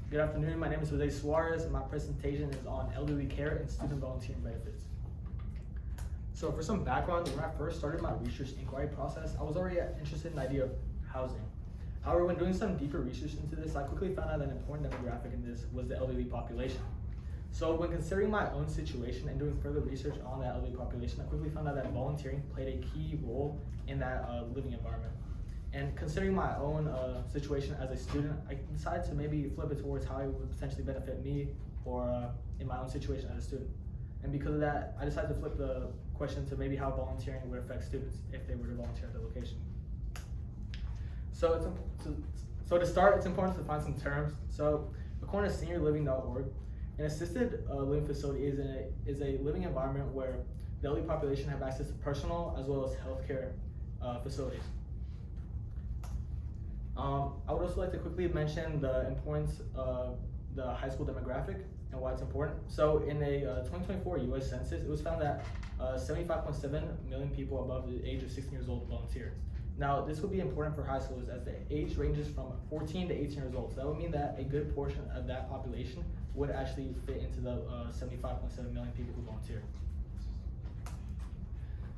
Good afternoon, my name is Jose Suarez, and my presentation is on elderly care and student volunteering benefits. So for some background, when I first started my research inquiry process, I was already interested in the idea of housing. However, when doing some deeper research into this, I quickly found out that an important demographic in this was the elderly population. So when considering my own situation and doing further research on that elderly population, I quickly found out that volunteering played a key role in that living environment. And considering my own situation as a student, I decided to maybe flip it towards how it would potentially benefit me or in my own situation as a student. And because of that, I decided to flip the question to maybe how volunteering would affect students if they were to volunteer at the location. So to start, it's important to find some terms. So according to seniorliving.org, an assisted living facility is a living environment where the elderly population have access to personal as well as healthcare facilities. I would also like to quickly mention the importance of the high school demographic and why it's important. So in a 2024 US Census, it was found that 75.7 million people above the age of 16 years old volunteer. Now, this would be important for high schoolers as the age ranges from 14 to 18 years old. So that would mean that a good portion of that population would actually fit into the 75.7 million people who volunteer.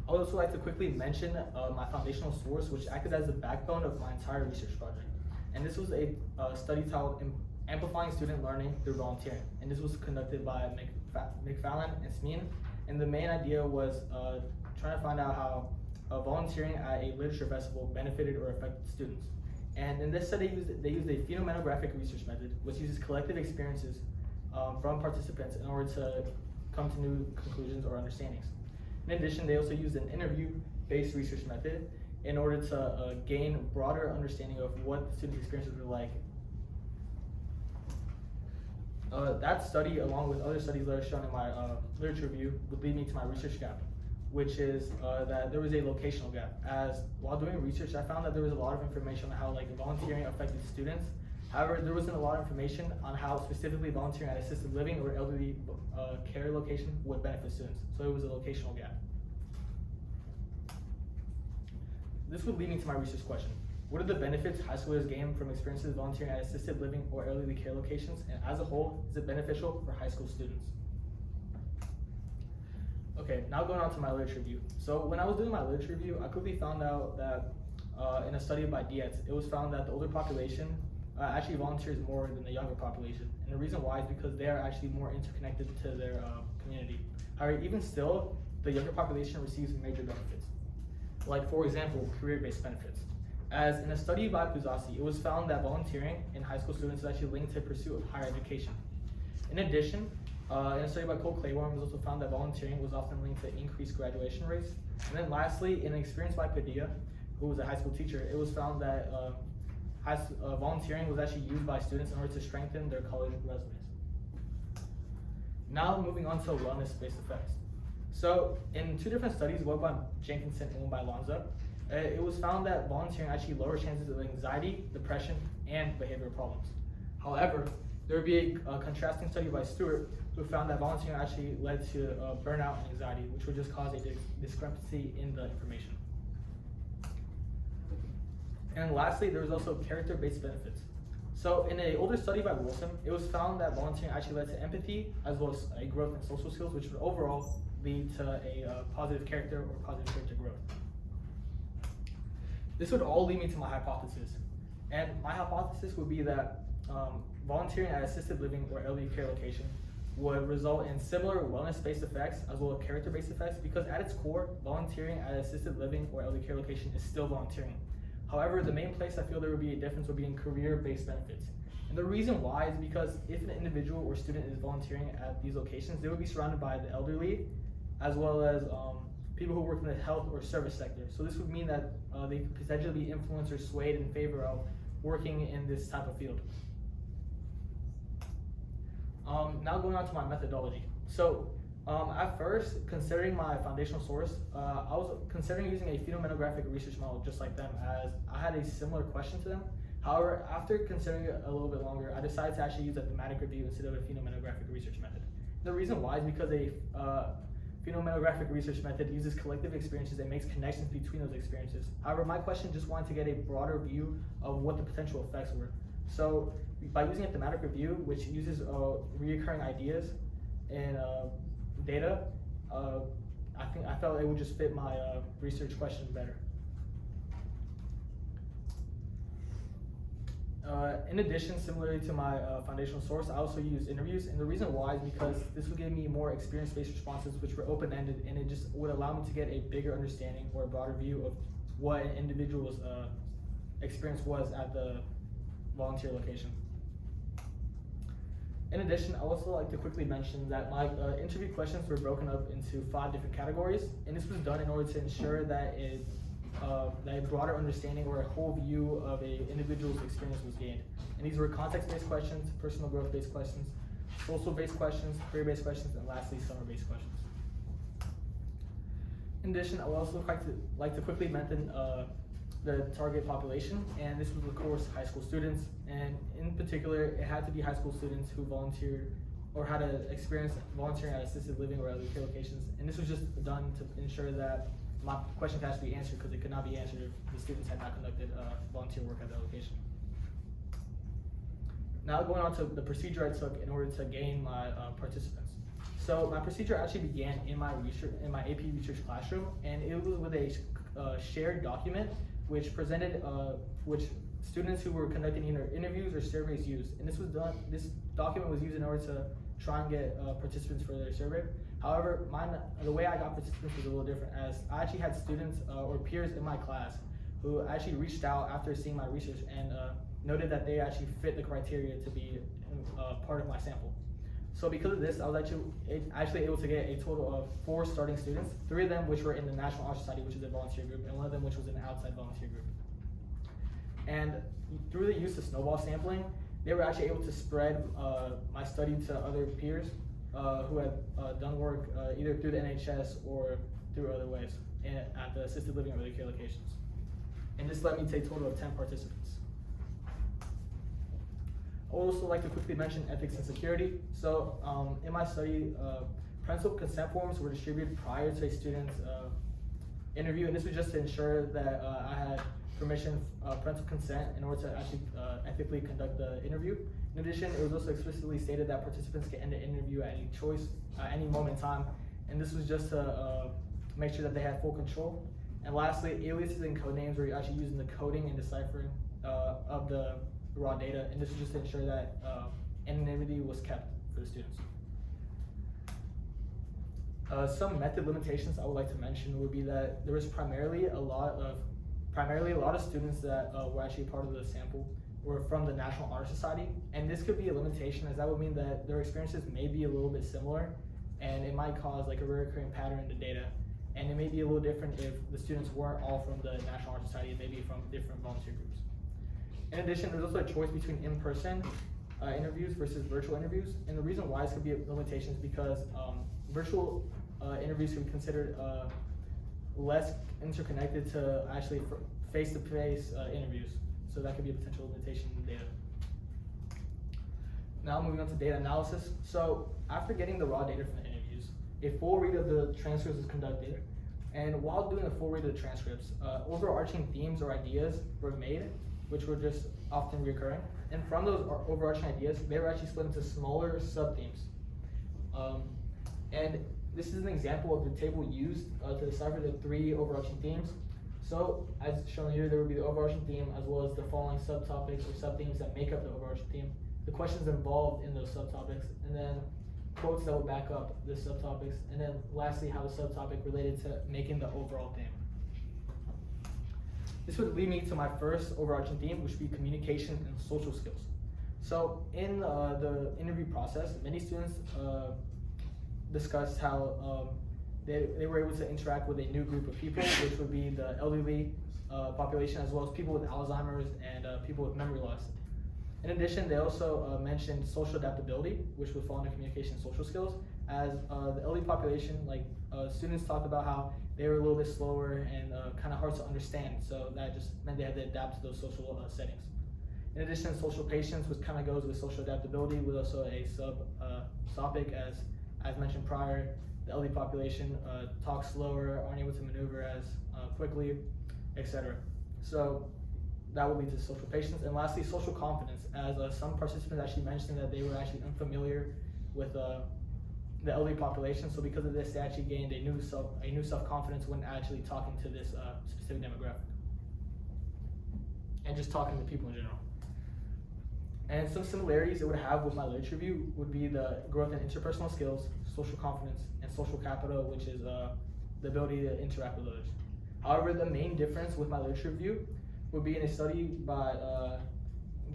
I would also like to quickly mention my foundational source, which acted as the backbone of my entire research project. And this was a study titled Amplifying Student Learning Through Volunteering. And this was conducted by McFarland and Smeen. And the main idea was trying to find out how volunteering at a literature festival benefited or affected students. And in this study, they used a phenomenographic research method, which uses collective experiences from participants in order to come to new conclusions or understandings. In addition, they also used an interview-based research method in order to gain a broader understanding of what the students' experiences were like. That study, along with other studies that are shown in my literature review, would lead me to my research gap, which is that there was a locational gap. As while doing research, I found that there was a lot of information on how volunteering affected students. However, there wasn't a lot of information on how specifically volunteering at assisted living or elderly care location would benefit students. So it was a locational gap. This would lead me to my research question. What are the benefits high schoolers gain from experiences volunteering at assisted living or elderly care locations? And as a whole, is it beneficial for high school students? Okay, now going on to my literature review. So when I was doing my literature review, I quickly found out that in a study by Dietz, it was found that the older population actually volunteers more than the younger population. And the reason why is because they are actually more interconnected to their community. However, even still, the younger population receives major benefits. Like, for example, career-based benefits. As in a study by Puzasi, it was found that volunteering in high school students is actually linked to the pursuit of higher education. In addition, in a study by Cole Claiborne, it was also found that volunteering was often linked to increased graduation rates. And then lastly, in an experience by Padilla, who was a high school teacher, it was found that volunteering was actually used by students in order to strengthen their college resumes. Now moving on to wellness-based effects. So in two different studies, one by Jenkinson and one by Lanza, it was found that volunteering actually lowers chances of anxiety, depression, and behavioral problems. However, there would be a contrasting study by Stewart who found that volunteering actually led to burnout and anxiety, which would just cause a discrepancy in the information. And lastly, there was also character-based benefits. So in an older study by Wilson, it was found that volunteering actually led to empathy as well as a growth in social skills, which would overall lead to a positive character or positive character growth. This would all lead me to my hypothesis. And my hypothesis would be that volunteering at assisted living or elderly care location would result in similar wellness-based effects as well as character-based effects, because at its core, volunteering at assisted living or elderly care location is still volunteering. However, the main place I feel there would be a difference would be in career-based benefits. And the reason why is because if an individual or student is volunteering at these locations, they would be surrounded by the elderly as well as people who work in the health or service sector. So this would mean that they could potentially be influenced or swayed in favor of working in this type of field. Now going on to my methodology. So at first, considering my foundational source, I was considering using a phenomenographic research model just like them, as I had a similar question to them. However, after considering it a little bit longer, I decided to actually use a thematic review instead of a phenomenographic research method. The reason why is because a phenomenographic research method uses collective experiences and makes connections between those experiences. However, my question just wanted to get a broader view of what the potential effects were. So by using a thematic review, which uses reoccurring ideas and data, I felt it would just fit my research questions better. In addition, similarly to my foundational source, I also use interviews, and the reason why is because this would give me more experience-based responses, which were open-ended, and it just would allow me to get a bigger understanding or a broader view of what an individual's experience was at the volunteer location. In addition, I also like to quickly mention that my interview questions were broken up into 5 different categories, and this was done in order to ensure that a broader understanding or a whole view of an individual's experience was gained. And these were context-based questions, personal growth-based questions, social-based questions, career-based questions, and lastly, summer-based questions. In addition, I would also like to quickly mention the target population, and this was of course high school students, and in particular it had to be high school students who volunteered or had an experience volunteering at assisted living or other care locations, and this was just done to ensure that my question has to be answered because it could not be answered if the students had not conducted volunteer work at that location. Now going on to the procedure I took in order to gain my participants. So my procedure actually began in my AP research classroom, and it was with a shared document which presented which students who were conducting either interviews or surveys used. And this document was used in order to try and get participants for their survey. However, the way I got participants was a little different, as I actually had students or peers in my class who actually reached out after seeing my research and noted that they actually fit the criteria to be part of my sample. So because of this, I was actually able to get a total of 4 starting students, 3 of them which were in the National Honor Society, which is a volunteer group, and 1 of them which was an outside volunteer group. And through the use of snowball sampling, they were actually able to spread my study to other peers who had done work either through the NHS or through other ways at the assisted living or other care locations. And this led me to a total of 10 participants. I would also like to quickly mention ethics and security. So in my study, parental consent forms were distributed prior to a student's interview, and this was just to ensure that I had permission, parental consent in order to actually ethically conduct the interview. In addition, it was also explicitly stated that participants can end the interview at any choice, at any moment in time, and this was just to make sure that they had full control. And lastly, aliases and code names were actually using the coding and deciphering of the raw data, and this was just to ensure that anonymity was kept for the students. Some method limitations I would like to mention would be that there was primarily a lot of students that were actually part of the sample were from the National Honor Society, and this could be a limitation, as that would mean that their experiences may be a little bit similar, and it might cause like a recurring pattern in the data, and it may be a little different if the students weren't all from the National Honor Society, maybe from different volunteer groups. In addition, there's also a choice between in-person interviews versus virtual interviews, and the reason why this could be a limitation is because virtual interviews can be considered less interconnected to actually face-to-face interviews, so that could be a potential limitation in the data. Now moving on to data analysis. So after getting the raw data from the interviews, a full read of the transcripts is conducted, and while doing a full read of the transcripts, overarching themes or ideas were made, which were just often recurring. And from those overarching ideas, they were actually split into smaller sub-themes. And this is an example of the table used to decipher the 3 overarching themes. So as shown here, there would be the overarching theme as well as the following subtopics or sub-themes that make up the overarching theme, the questions involved in those subtopics, and then quotes that would back up the subtopics, and then lastly, how the subtopic related to making the overall theme. This would lead me to my first overarching theme, which would be communication and social skills. So in the interview process, many students discussed how they were able to interact with a new group of people, which would be the elderly population, as well as people with Alzheimer's and people with memory loss. In addition, they also mentioned social adaptability, which would fall under communication and social skills, as the elderly population, like students talked about how they were a little bit slower and kind of hard to understand, so that just meant they had to adapt to those social settings. In addition, social patience, which kind of goes with social adaptability, was also a sub-topic, as mentioned prior. The elderly population talks slower, aren't able to maneuver as quickly, etc. So that would lead to social patience. And lastly, social confidence, as some participants actually mentioned that they were actually unfamiliar with the elderly population. So because of this, they actually gained a new self-confidence when actually talking to this specific demographic and just talking to people in general. And some similarities it would have with my literature review would be the growth in interpersonal skills, social confidence, and social capital, which is the ability to interact with others. However, the main difference with my literature review would be in a study by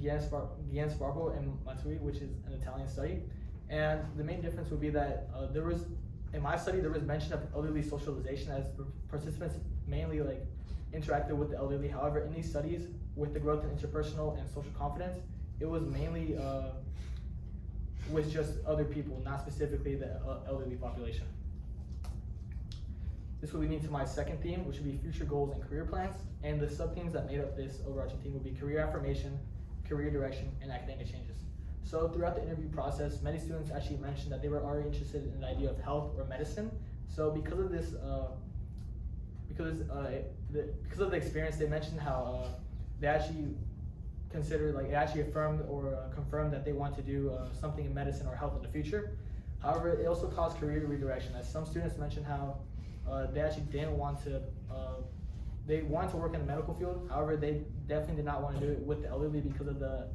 Gian Sparco and Matsui, which is an Italian study. And the main difference would be that in my study, there was mention of elderly socialization, as participants mainly interacted with the elderly. However, in these studies, with the growth in interpersonal and social confidence, it was mainly with just other people, not specifically the elderly population. This would lead me to my second theme, which would be future goals and career plans. And the sub-themes that made up this overarching theme would be career affirmation, career direction, and academic changes. So throughout the interview process, many students actually mentioned that they were already interested in the idea of health or medicine. So because of this, because of the experience, they mentioned how they actually considered, it actually affirmed or confirmed that they want to do something in medicine or health in the future. However, it also caused career redirection, as some students mentioned how they actually didn't want to, they wanted to work in the medical field. However, they definitely did not want to do it with the elderly because of the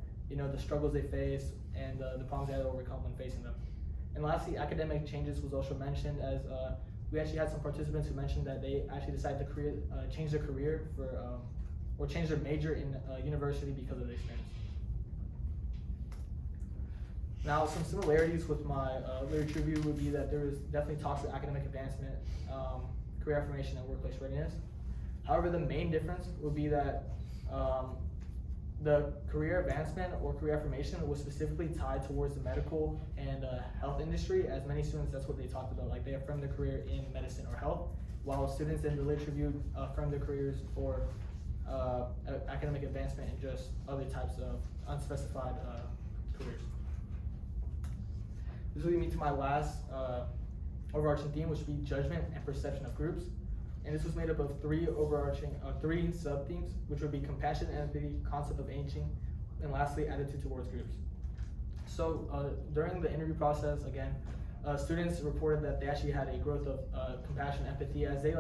struggles they face and the problems they had to overcome when facing them. And lastly, academic changes was also mentioned, as we actually had some participants who mentioned that they actually decided to change their career or change their major in university because of the experience. Now, some similarities with my literature review would be that there is definitely talks of academic advancement, career affirmation, and workplace readiness. However, the main difference would be that the career advancement or career affirmation was specifically tied towards the medical and health industry, as many students, that's what they talked about, they affirmed their career in medicine or health, while students in the literature review affirmed their careers for academic advancement and just other types of unspecified careers. This will lead me to my last overarching theme, which would be judgment and perception of groups. And this was made up of three sub-themes, which would be compassion, empathy, concept of aging, and lastly, attitude towards groups. So during the interview process, again, students reported that they actually had a growth of compassion, empathy, as they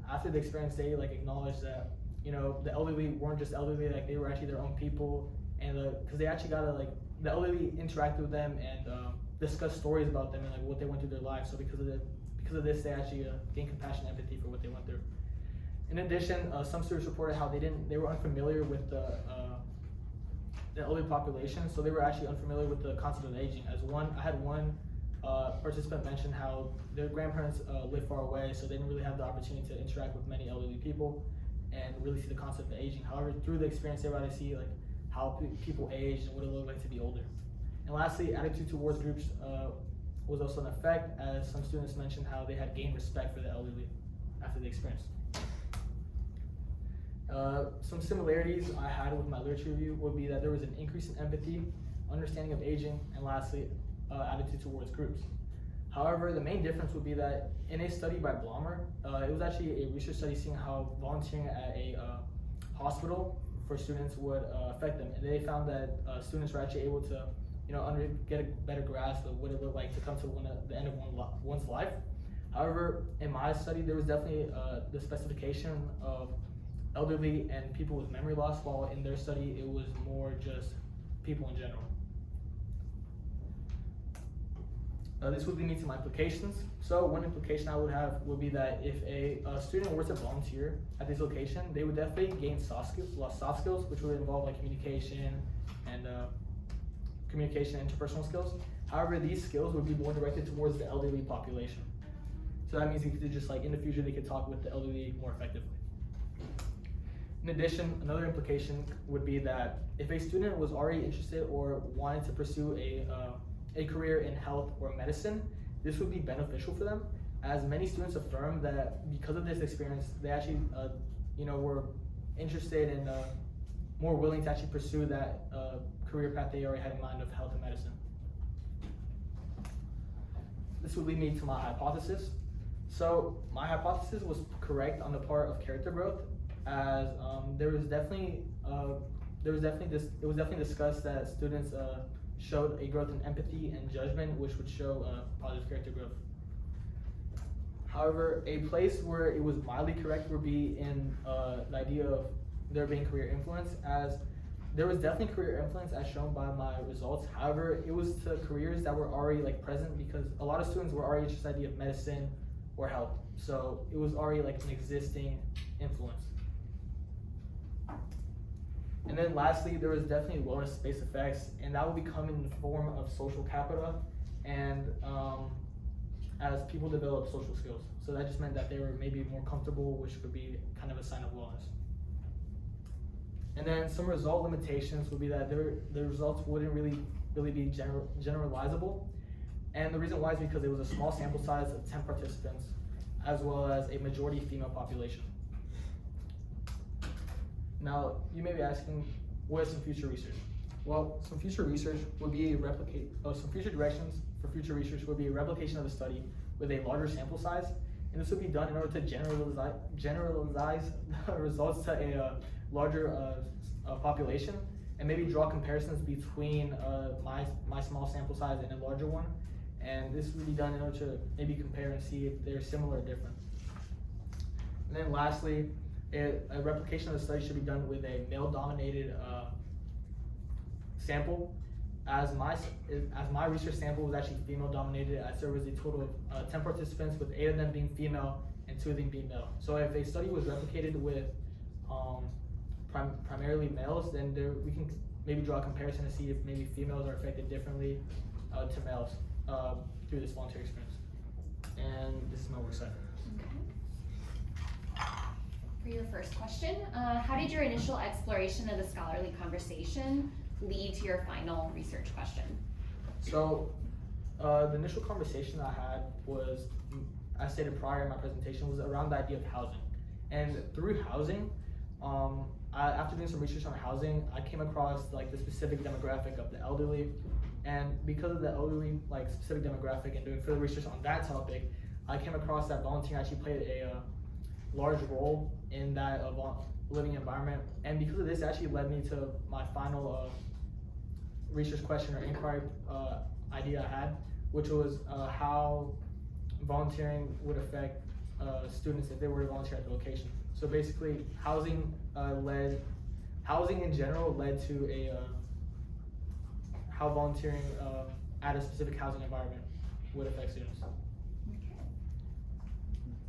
after the experience, they acknowledged that the elderly weren't just elderly, they were actually their own people, and because they actually got to the elderly interacted with them and discuss stories about them and what they went through their lives. So because of this, they actually gained compassion and empathy for what they went through. In addition, some students reported how they were unfamiliar with the elderly population, so they were actually unfamiliar with the concept of aging. I had one participant mention how their grandparents lived far away, so they didn't really have the opportunity to interact with many elderly people and really see the concept of aging. However, through the experience, they were able to see how people age and what it looked like to be older. And lastly, attitude towards groups was also an effect, as some students mentioned how they had gained respect for the elderly after the experience. Some similarities I had with my literature review would be that there was an increase in empathy, understanding of aging, and lastly, attitude towards groups. However, the main difference would be that in a study by Blomer, it was actually a research study seeing how volunteering at a hospital for students would affect them. And they found that students were actually able to get a better grasp of what it looked like to come to the end of one's life. However, in my study, there was definitely the specification of elderly and people with memory loss, while in their study, it was more just people in general. This would lead me to my implications. So one implication I would have would be that if a student were to volunteer at this location, they would definitely gain soft skills, which would involve communication and interpersonal skills. However, these skills would be more directed towards the elderly population. So that means you could just in the future, they could talk with the elderly more effectively. In addition, another implication would be that if a student was already interested or wanted to pursue a career in health or medicine, this would be beneficial for them, as many students affirm that because of this experience, they actually were interested and more willing to actually pursue that career path they already had in mind of health and medicine. This would lead me to my hypothesis. So my hypothesis was correct on the part of character growth, as there was definitely uh, it was definitely discussed that students showed a growth in empathy and judgment, which would show positive character growth. However, a place where it was mildly correct would be in the idea of there being career influence, as there was definitely career influence as shown by my results. However, it was to careers that were already like present, because a lot of students were already interested in the idea of medicine or health. So it was already like an existing influence. And then lastly, there was definitely wellness-based effects, and that will become in the form of social capital, and as people develop social skills. So that just meant that they were maybe more comfortable, which would be kind of a sign of wellness. And then some result limitations would be that the results wouldn't really be generalizable. And the reason why is because it was a small sample size of 10 participants, as well as a majority female population. Now, you may be asking, what is some future research? Well, some future research would be some future directions for future research would be a replication of the study with a larger sample size, and this would be done in order to generalize the results to a larger population, and maybe draw comparisons between my small sample size and a larger one, and this would be done in order to maybe compare and see if they're similar or different. And then lastly, a replication of the study should be done with a male-dominated sample. As my research sample was actually female-dominated, as there was a total of 10 participants, with 8 of them being female and 2 of them being male. So if a study was replicated with primarily males, then we can maybe draw a comparison to see if maybe females are affected differently to males through this voluntary experience. And this is my work site. Okay. For your first question, how did your initial exploration of the scholarly conversation lead to your final research question? So the initial conversation I had was, as stated prior in my presentation, was around the idea of housing. And through housing, after doing some research on housing, I came across like the specific demographic of the elderly. And because of the elderly like specific demographic and doing further research on that topic, I came across that volunteering actually played a large role in that living environment. And because of this, it actually led me to my final research question or inquiry idea I had, which was how volunteering would affect students if they were to volunteer at the location. So basically, housing in general led to how volunteering at a specific housing environment would affect students.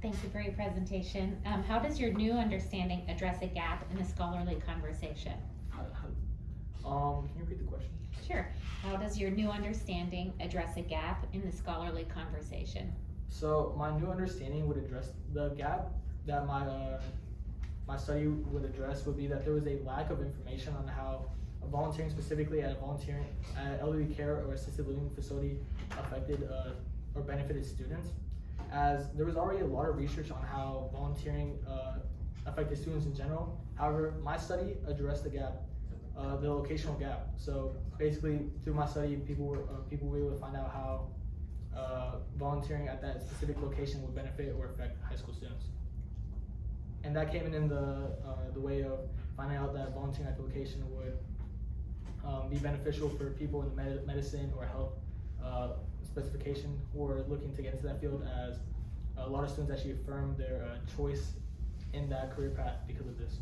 Thank you for your presentation. How does your new understanding address a gap in a scholarly conversation? Can you repeat the question? Sure. How does your new understanding address a gap in the scholarly conversation? So my new understanding would address the gap that my study would address would be that there was a lack of information on how volunteering specifically at elderly care or assisted living facility affected or benefited students, as there was already a lot of research on how volunteering affected students in general. However, my study addressed the gap, the locational gap. So basically, through my study, people were able to find out how volunteering at that specific location would benefit or affect high school students. And that came in the way of finding out that volunteering at the location would be beneficial for people in the medicine or health specification who are looking to get into that field, as a lot of students actually affirm their choice in that career path because of this.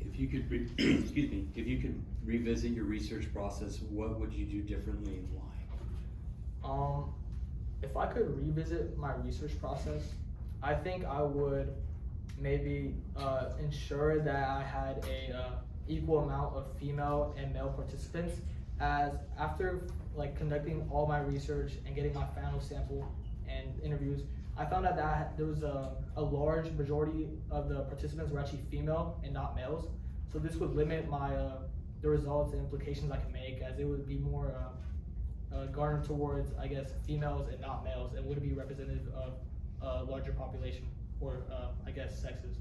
If you could, excuse me, if you could revisit your research process, what would you do differently and why? If I could revisit my research process, I think I would maybe ensure that I had a equal amount of female and male participants, as after like conducting all my research and getting my final sample and interviews, I found out that there was a large majority of the participants were actually female and not males. So this would limit my the results and implications I can make, as it would be more garnered towards, I guess, females and not males, and would be representative of a larger population, or I guess sexes.